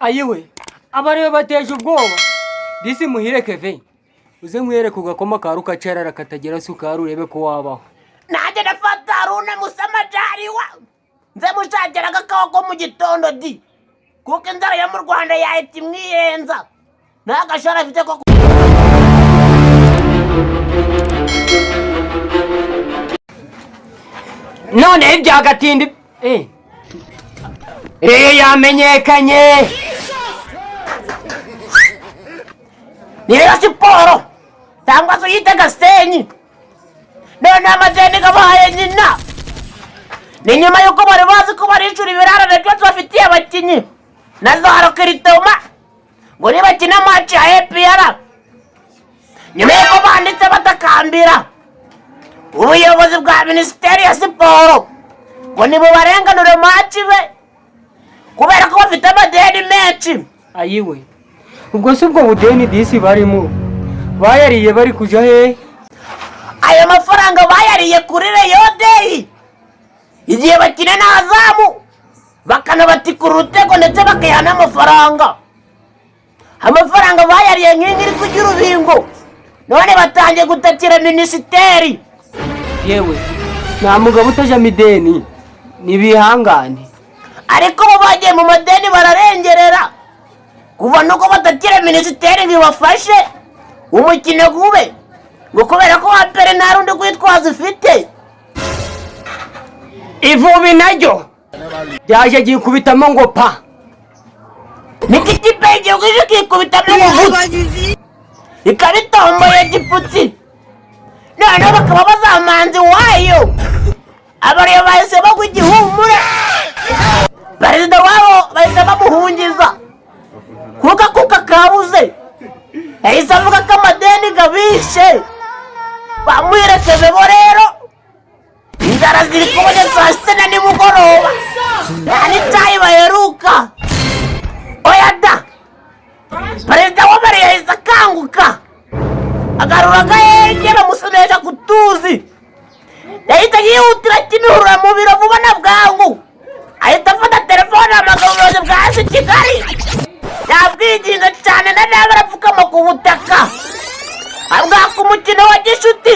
ayiwe abariwe bateje ubwoba disi muhire Kevin uze mwere kugakoma karu kacerara katagira sukari urebe ko wabaho nanjye nafata Haruna Musamajari wa nze mushakira agakawa ko mu gitondo di kuko inzara yo mu Rwanda yahita imwiyenza n'agashara afite ko none ibya gatindi yamenyekanye ni Rayon Siporo cyangwa se uyite Gasenyi none amajyane gabaye nyina ni nyuma yuko bari bazi ko baricura ibirarane byose bafitiye abakinnyi na Zahara Kiritoma ngo nibakina match ya APR nyuma yuko banditse batakambira ubuyobozi bwa Minisiteri ya Siporo ngo nibubarenganure match be kubera ko bafite amadeni menshi. ayiwe ubwo se ubwo budeni disi barimo bayariye bari kuja he? Ayo mafaranga bayariye kuri Rayon Day igihe bakina na Azamu bakanabatikura urutego ndetse bakayana amafaranga bayariye nk'ingiri kugira urubingo none batangiye gutakira Minisiteri. Yewe nta mugabo utaja mideni nibihangane ariko bo bagiye mu madeni bararengerera kuva nuko batakira Minisiteri ngo ibafashe umukino gube ngo kubera ko wapere nta rundi kwitwaza ufite. Ivubi naryo ryaje gikubitamo ngo pa niki kipe y'igihugu ije kikubitamo ngo ikabitomboye giputsi none bakaba bazamanzi wayo abariyo bahise bagwa igihumure perezida wabo bahita bamuhungiza kuka kabuze yahise avuga ko amadeni gabishe bamwirekeje bo rero inzara ziri kubonye saa sita na nimugoroba nta n'icyayi baheruka. Oya da perezida w'abari yahise akanguka agarura agahenge bamusomesha ku tuzi yahita yihutira Kimihurura mu biro vuba na bwangu ahita afata telefone amagana ubuyobozi bwa AS Kigali yabwiginze cyane na nawe arapfukama ku butaka abwaka umukino wa gishuti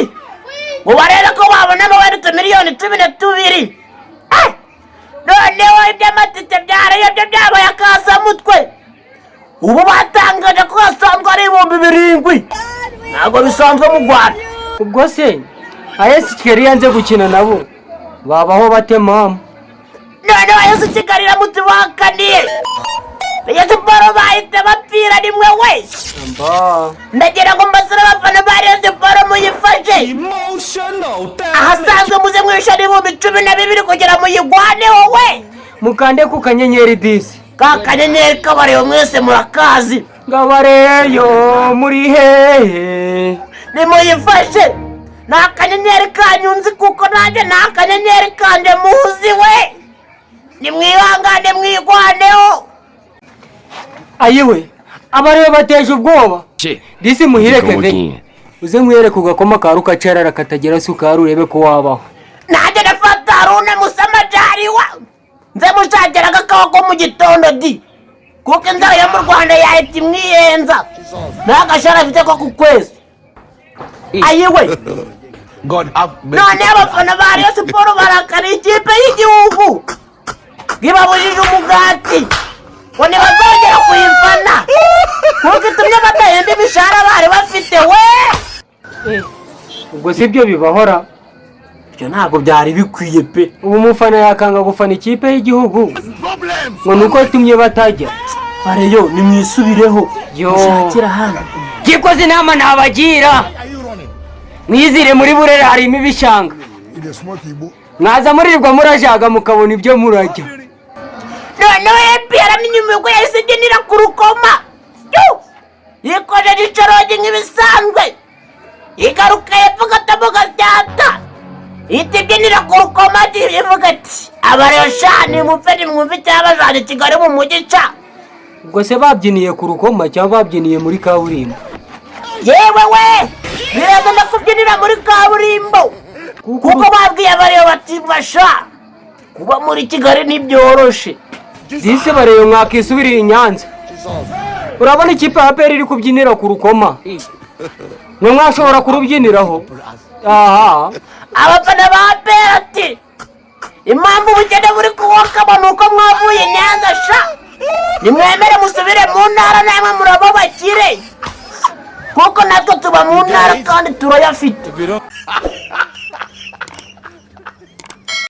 ngo barebe ko babona amabarito miliyoni 12 noneho iby'amatike byarayo byo byabaye akasamutwe ubu batangaje ko hasanzwe ari 7,000 ntabwo bisanzwe mu Rwanda. ubwo se AS Kigali yanze gukina nabo babaho bate mama? noneho AS Kigali iramutse bakaniye Rayon Siporo bahita bapfira rimwe wese ndagira ngo mbasire abafana ba Rayon Siporo muyifashe ahasanzwe muze mwisha n'ibihumbi 12 kugira muyigwane wowe mukande ku kanyenyeri disi ka kanyenyeri kabareyo mwese murakazi ngabareyo muri hehe nimuyifashe nta kanyenyeri kanyunzi kuko nanjye nta kanyenyeri kanje muzi we nimwihangane mwigwaneho. ayiwe abariwe bateje ubwoba disi muhire Kevin uze mwere kugakoma karu kacerara katagira sukari urebe ko wabaho nanjye nafata Haruna Musamajari wa nze mushakira agakawa ko mu gitondo di kuko inzara yo mu Rwanda yahita imwiyenza n'agashara afite ko ku kwezi. ayiwe none abafana ba Rayon Siporo barakara ikipe y'igihugu bibabujije umugati ngo ntibazongera kuyifana kuko itumye badahemba imishahara bari bafite we. ubwo si byo bibahora ibyo ntabwo byari bikwiye pe. ubu umufana yakanga gufana ikipe y'igihugu ngo nuko itumye batajya bareyo nimwisubireho mushakira hano gikoze inama nabagira mwizire muri Burera harimo ibishanga mwaza murirwa murajaga mukabona ibyo murajya noneho APR n'inyuma yahise igenera ku rukoma yikojeje icorogi nk'ibisanzwe igaruka hepfo gatamo gasyata ihita igenera ku rukoma ivuga ati abareyo shani mupfe nimwumve cyangwa bajanye Kigali mu mujyi ca. ubwo se babyiniye ku rukoma cyangwa babyiniye muri kaburimbo? yewe we biraza ndakubyinira muri kaburimbo kuko babwiye abareyo bati basha kuba muri Kigali ntibyoroshe disi bareyo mwakisubirira i Nyanza urabona ikipe ya APR iri kubyinira ku Rukoma mwe mwashobora kurubyiniraho aha abafana ba APR ati impamvu ubukene buri kuwakaba nuko mwavuye Nyanza sha nimwemere musubire mu ntara namwe muraba bakire kuko natwe tuba mu ntara kandi turayafite